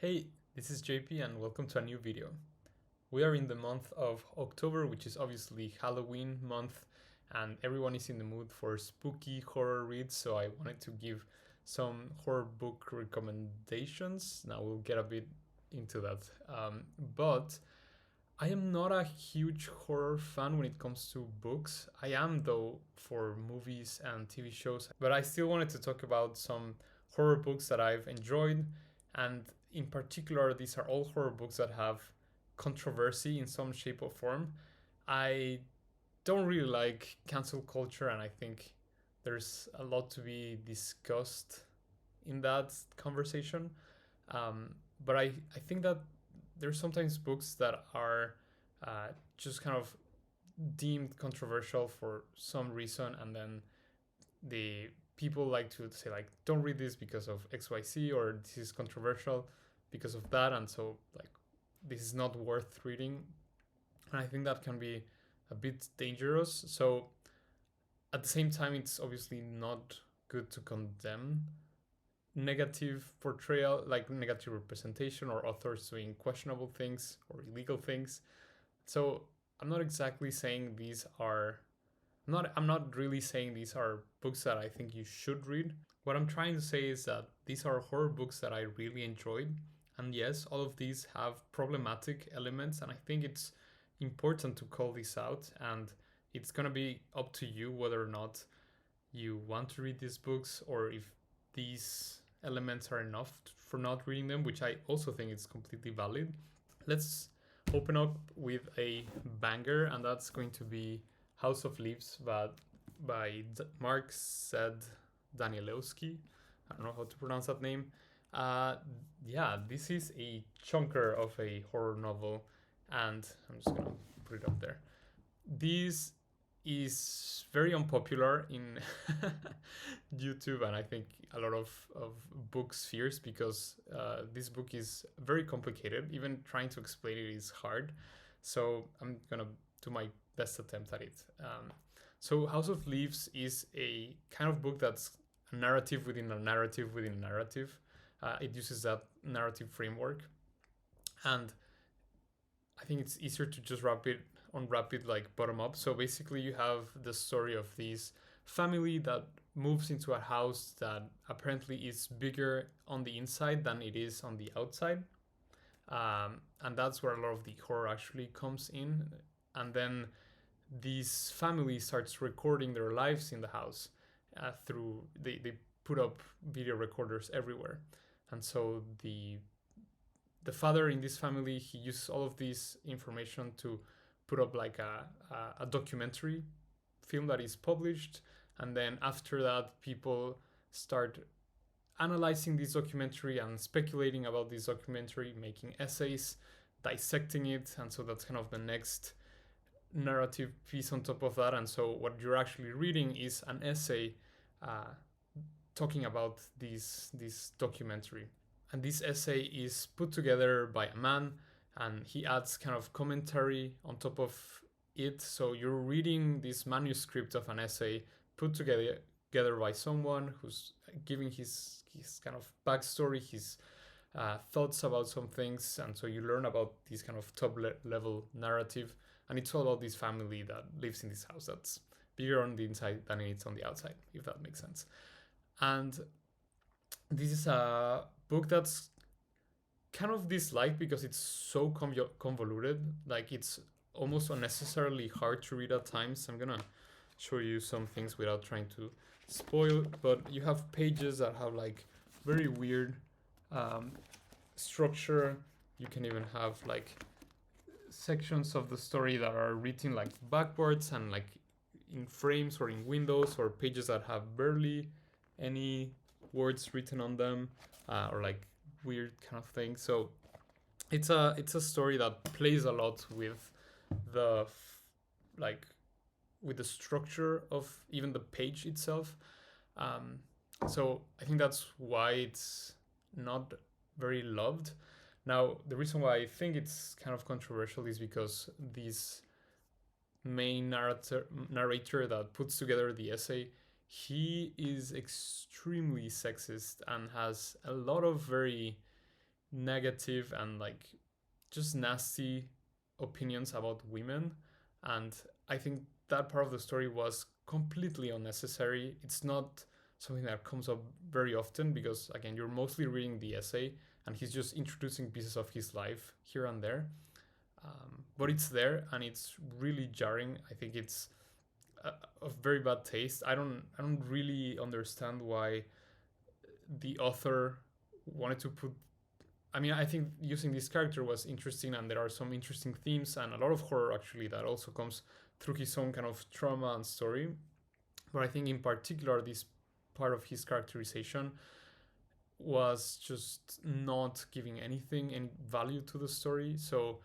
Hey, this is JP and welcome to a new video. We are in the month of October, which is obviously Halloween month, and everyone is in the mood for spooky horror reads, so I wanted to give some horror book recommendations. Now we'll get a bit into that. But I am not a huge horror fan when it comes to books. I am, though, for movies and TV shows. But I still wanted to talk about some horror books that I've enjoyed. And in particular, these are all horror books that have controversy in some shape or form. I don't really like cancel culture, and I think there's a lot to be discussed in that conversation. But I think that there's sometimes books that are just kind of deemed controversial for some reason, and then the people like to say like, don't read this because of XYZ, or this is controversial because of that, and so like this is not worth reading. And I think that can be a bit dangerous. So at the same time, it's obviously not good to condemn negative portrayal, like negative representation, or authors doing questionable things or illegal things. So I'm not exactly saying these are I'm not really saying these are books that I think you should read. What I'm trying to say is that these are horror books that I really enjoyed. And yes, all of these have problematic elements, and I think it's important to call this out. And it's going to be up to you whether or not you want to read these books, or if these elements are enough for not reading them, which I also think is completely valid. Let's open up with a banger, and that's going to be House of Leaves by Mark said Danielewski. I don't know how to pronounce that name. Yeah, this is a chunker of a horror novel, and I'm just gonna put it up there. This is very unpopular in YouTube, and I think a lot of book spheres, because this book is very complicated. Even trying to explain it is hard. So I'm gonna do my best attempt at it. So House of Leaves is a kind of book that's a narrative within a narrative within a narrative. It uses that narrative framework, and I think it's easier to just unwrap it like bottom up. So basically, you have the story of this family that moves into a house that apparently is bigger on the inside than it is on the outside. And that's where a lot of the horror actually comes in. And then this family starts recording their lives in the house through they put up video recorders everywhere. And so the father in this family, he uses all of this information to put up like a documentary film that is published. And then after that, people start analyzing this documentary and speculating about this documentary, making essays, dissecting it. And so that's kind of the next narrative piece on top of that. And so what you're actually reading is an essay talking about this documentary. And this essay is put together by a man, and he adds kind of commentary on top of it. So you're reading this manuscript of an essay put together by someone who's giving his kind of backstory, his thoughts about some things. And so you learn about this kind of top level narrative. And it's all about this family that lives in this house that's bigger on the inside than it's on the outside, if that makes sense. And this is a book that's kind of disliked because it's so convoluted. Like, it's almost unnecessarily hard to read at times. I'm gonna show you some things without trying to spoil, but you have pages that have like very weird structure. You can even have like sections of the story that are written like backwards and like in frames or in windows, or pages that have barely any words written on them, or like weird kind of thing. So it's a story that plays a lot with the like with the structure of even the page itself. So I think that's why it's not very loved. Now, the reason why I think it's kind of controversial is because this main narrator that puts together the essay, he is extremely sexist and has a lot of very negative and like just nasty opinions about women. And I think that part of the story was completely unnecessary. It's not something that comes up very often because, again, you're mostly reading the essay and he's just introducing pieces of his life here and there. But it's there and it's really jarring. I think it's of very bad taste. I don't really understand why the author wanted to put. I mean, I think using this character was interesting, and there are some interesting themes and a lot of horror actually that also comes through his own kind of trauma and story. But I think in particular, this part of his characterization was just not giving anything, any value to the story. So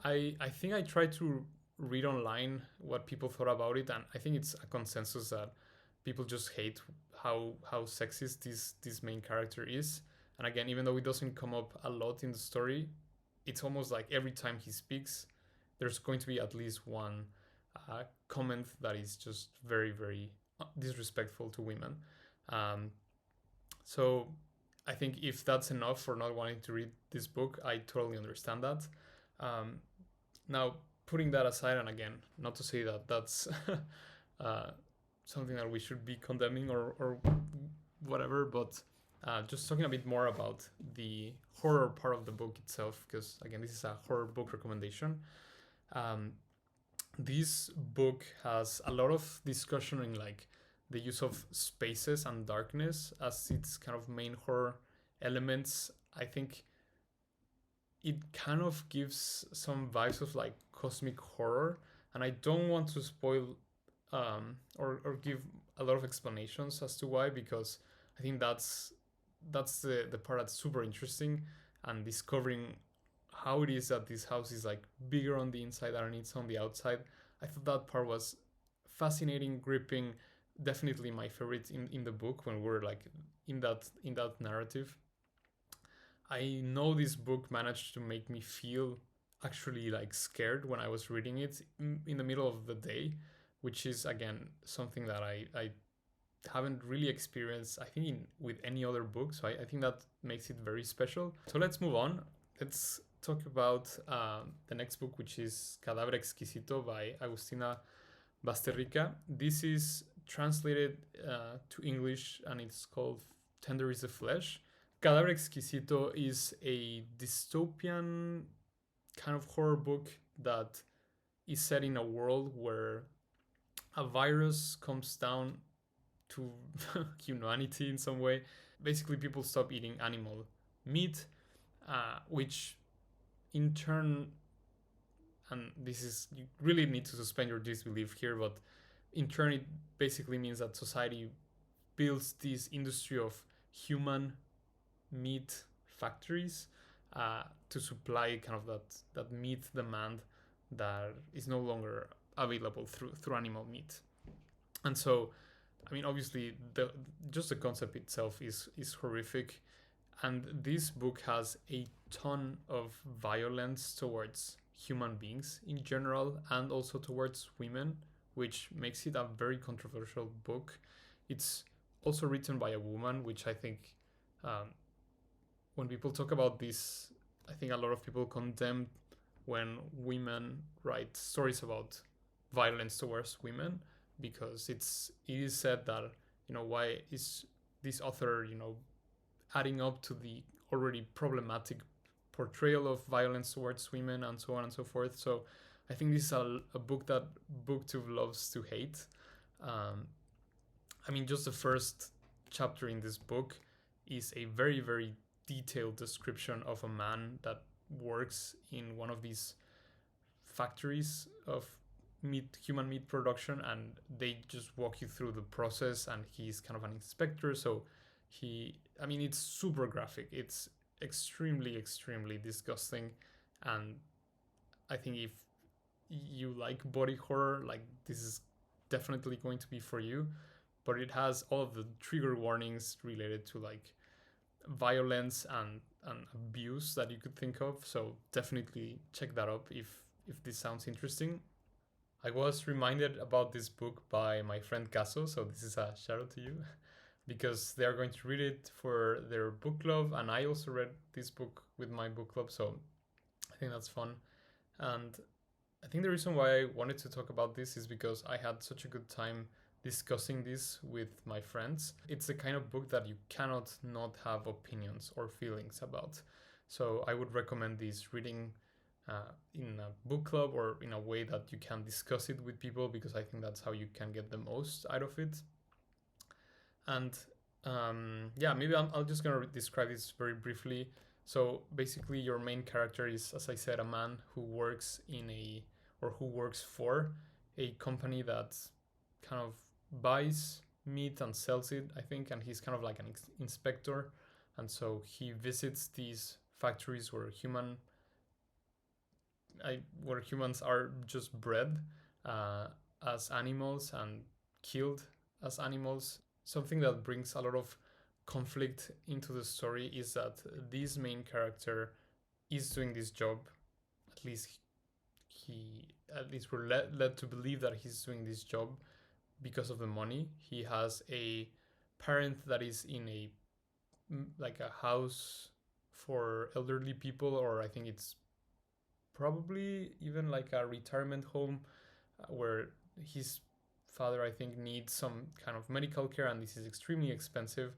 I think I tried to read online what people thought about it, and I think it's a consensus that people just hate how sexist this main character is. And again, even though it doesn't come up a lot in the story, it's almost like every time he speaks, there's going to be at least one comment that is just very very disrespectful to women. Um, so I think if that's enough for not wanting to read this book, I totally understand that. Um, Now, putting that aside, and again, not to say that that's uh, something that we should be condemning or whatever, but just talking a bit more about the horror part of the book itself, because again, this is a horror book recommendation. Um, this book has a lot of discussion in like the use of spaces and darkness as its kind of main horror elements. I think it kind of gives some vibes of like cosmic horror, and I don't want to spoil or give a lot of explanations as to why, because I think that's the part that's super interesting, and discovering how it is that this house is like bigger on the inside than it's on the outside. I thought that part was fascinating, gripping, definitely my favorite in the book when we're like in that narrative. I know this book managed to make me feel actually like scared when I was reading it in the middle of the day, which is again something that I haven't really experienced, I think, with any other book. So I think that makes it very special. So let's move on. Let's talk about the next book, which is Cadáver Exquisito by Agustina Basterrica. This is translated to English and it's called Tender is the Flesh. Cadáver Exquisito is a dystopian kind of horror book that is set in a world where a virus comes down to humanity in some way. Basically, people stop eating animal meat, which in turn, and this is, you really need to suspend your disbelief here, but in turn, it basically means that society builds this industry of human meat factories to supply kind of that meat demand that is no longer available through animal meat. And so, I mean, obviously, just the concept itself is horrific, and this book has a ton of violence towards human beings in general and also towards women, which makes it a very controversial book. It's also written by a woman, which I think when people talk about this, I think a lot of people condemn when women write stories about violence towards women, because it is said that, why is this author, adding up to the already problematic portrayal of violence towards women and so on and so forth. So I think this is a book that booktube loves to hate. I mean, just the first chapter in this book is a very, very detailed description of a man that works in one of these factories of human meat production, and they just walk you through the process, and he's kind of an inspector. So it's super graphic. It's extremely, extremely disgusting. And I think if you like body horror, like, this is definitely going to be for you. But it has all of the trigger warnings related to like violence and abuse that you could think of. So definitely check that up if this sounds interesting. I was reminded about this book by my friend Caso, so this is a shout out to you. because they are going to read it for their book club, and I also read this book with my book club, so I think that's fun. And I think the reason why I wanted to talk about this is because I had such a good time discussing this with my friends. It's the kind of book that you cannot not have opinions or feelings about. So I would recommend this reading in a book club or in a way that you can discuss it with people, because I think that's how you can get the most out of it. And yeah, maybe I'll just gonna describe this very briefly. So basically, your main character is, as I said, a man who works in a or who works for a company that kind of buys meat and sells it, I think, and he's kind of like an inspector, and so he visits these factories where humans are just bred uh, as animals and killed as animals. Something that brings a lot of conflict into the story is that this main character is doing this job. At least we're led to believe that he's doing this job because of the money. He has a parent that is in a like a house for elderly people, or I think it's probably even like a retirement home where his father, I think, needs some kind of medical care, and this is extremely expensive.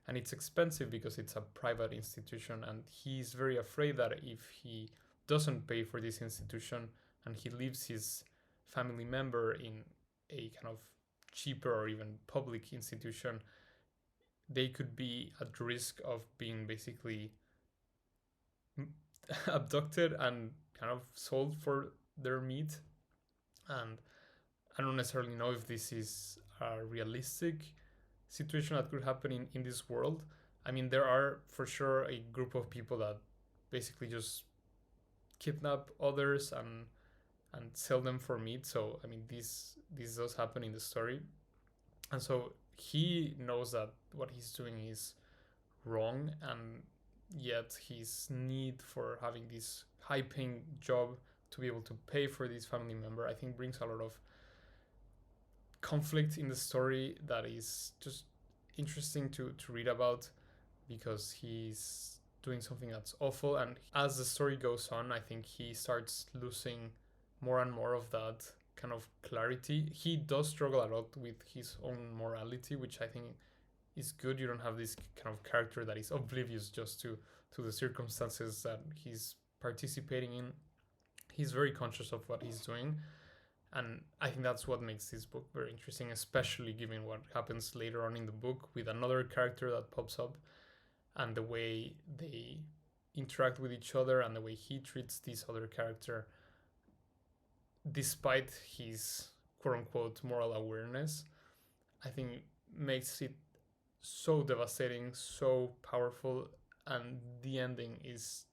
And it's expensive because it's a private institution, and he's very afraid that if he doesn't pay for this institution and he leaves his family member in a kind of cheaper or even public institution, they could be at risk of being basically abducted and kind of sold for their meat. And I don't necessarily know if this is a realistic situation that could happen in this world. I mean, there are for sure a group of people that basically just kidnap others and sell them for meat. So I mean, this does happen in the story, and so he knows that what he's doing is wrong, and yet his need for having this high paying job to be able to pay for this family member, I think, brings a lot of conflict in the story that is just interesting to read about, because he's doing something that's awful, and as the story goes on, I think he starts losing more and more of that kind of clarity. He does struggle a lot with his own morality, which I think is good. You don't have this kind of character that is oblivious just to the circumstances that he's participating in. He's very conscious of what he's doing, and I think that's what makes this book very interesting, especially given what happens later on in the book with another character that pops up, and the way they interact with each other, and the way he treats this other character despite his quote unquote moral awareness, I think makes it so devastating, so powerful, and the ending is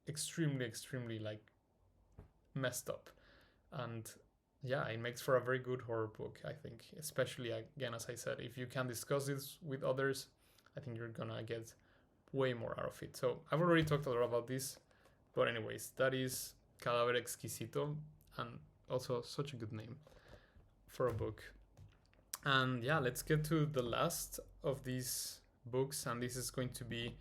extremely like messed up. And yeah, it makes for a very good horror book, I think. Especially, again, as I said, if you can discuss this with others, I think you're gonna get way more out of it. So I've already talked a lot about this, but anyways, that is Cadáver Exquisito, and also such a good name for a book. And yeah, let's get to the last of these books, and this is going to be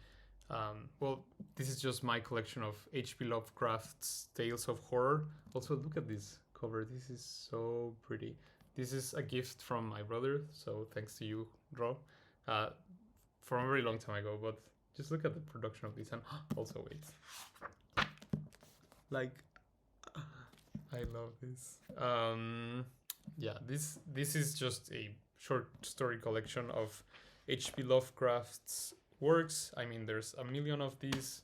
well, this is just my collection of H.P. Lovecraft's Tales of Horror. Also, look at this cover. This is so pretty. This is a gift from my brother, so thanks to you, Ro, from a very long time ago. But just look at the production of this, and also wait, like, I love this. Yeah, this is just a short story collection of H.P. Lovecraft's works. I mean, there's a million of these.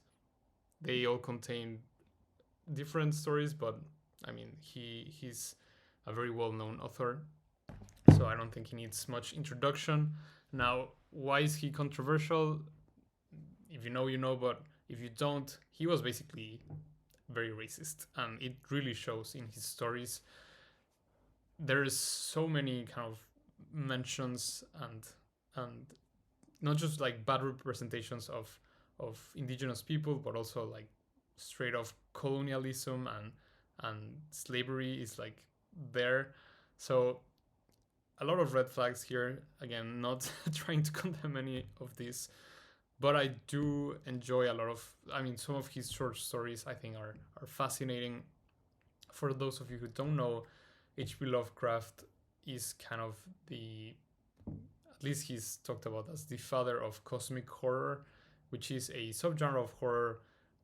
They all contain different stories, but I mean, he's a very well-known author, so I don't think he needs much introduction. Now, why is he controversial? If you know, you know, but if you don't, he was basically very racist, and it really shows in his stories. There's so many kind of mentions and not just like bad representations of indigenous people, but also like straight off colonialism and slavery is like there. So a lot of red flags here. Again, not trying to condemn any of this, but I do enjoy a lot of. I mean, some of his short stories I think are fascinating. For those of you who don't know, H.P. Lovecraft is kind of the, at least he's talked about as the father of cosmic horror, which is a subgenre of horror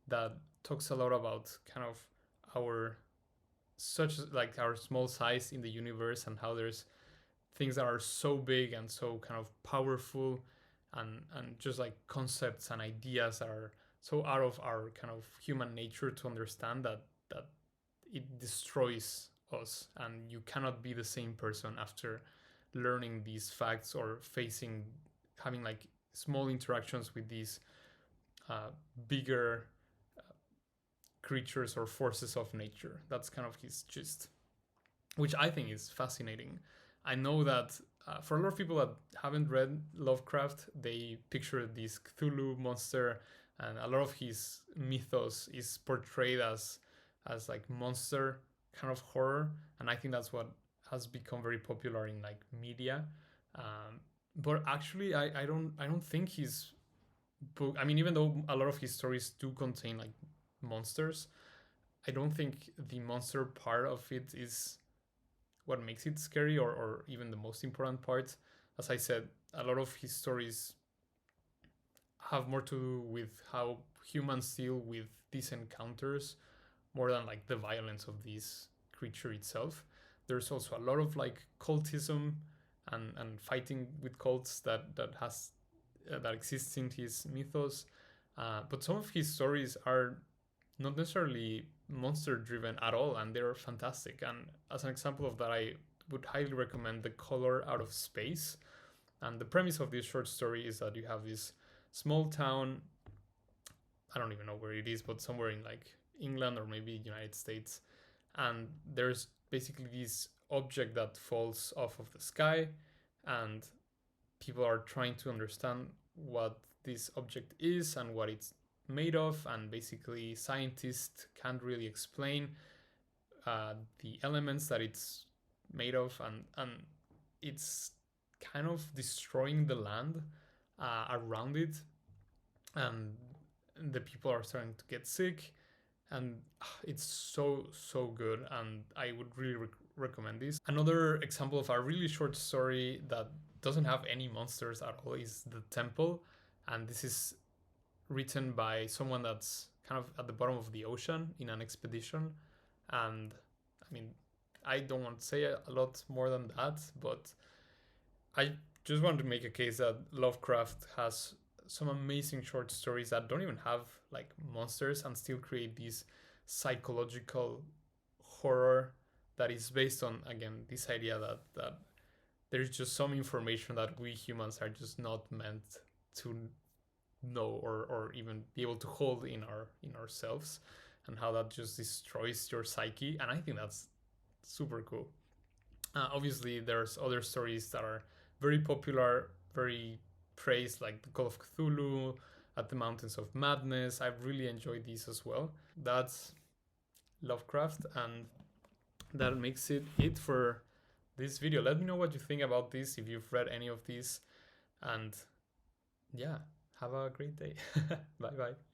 that talks a lot about kind of our such like our small size in the universe and how there's things that are so big and so kind of powerful and just like concepts and ideas that are so out of our kind of human nature to understand that it destroys us and you cannot be the same person after learning these facts or facing having like small interactions with these uh, bigger creatures or forces of nature. That's kind of his gist, which I think is fascinating. I know that for a lot of people that haven't read Lovecraft, they picture this Cthulhu monster, and a lot of his mythos is portrayed as like monster kind of horror, and I think that's what has become very popular in like media. But actually, I don't think his book. I mean, even though a lot of his stories do contain like monsters, I don't think the monster part of it is what makes it scary or even the most important part. As I said, a lot of his stories have more to do with how humans deal with these encounters more than like the violence of this creature itself. There's also a lot of like cultism and fighting with cults that exists in his mythos. But some of his stories are not necessarily monster driven at all, and they're fantastic. And as an example of that, I would highly recommend The Color Out of Space. And the premise of this short story is that you have this small town. I don't even know where it is, but somewhere in like England or maybe United States. And there's basically this object that falls off of the sky, and people are trying to understand what this object is and what it's made of, and basically scientists can't really explain the elements that it's made of, and it's kind of destroying the land around it, and the people are starting to get sick, and it's so good, and I would really recommend this. Another example of a really short story that doesn't have any monsters at all is The Temple, and this is written by someone that's kind of at the bottom of the ocean in an expedition. And I mean, I don't want to say a lot more than that, but I just want to make a case that Lovecraft has some amazing short stories that don't even have like monsters and still create this psychological horror that is based on, again, this idea that there's just some information that we humans are just not meant to know or even be able to hold in ourselves, and how that just destroys your psyche. And I think that's super cool. Obviously there's other stories that are very popular, very praised, like The Call of Cthulhu, At the Mountains of Madness. I've really enjoyed these as well. That's Lovecraft, and that makes it for this video. Let me know what you think about this, if you've read any of these, and yeah, have a great day. Bye bye.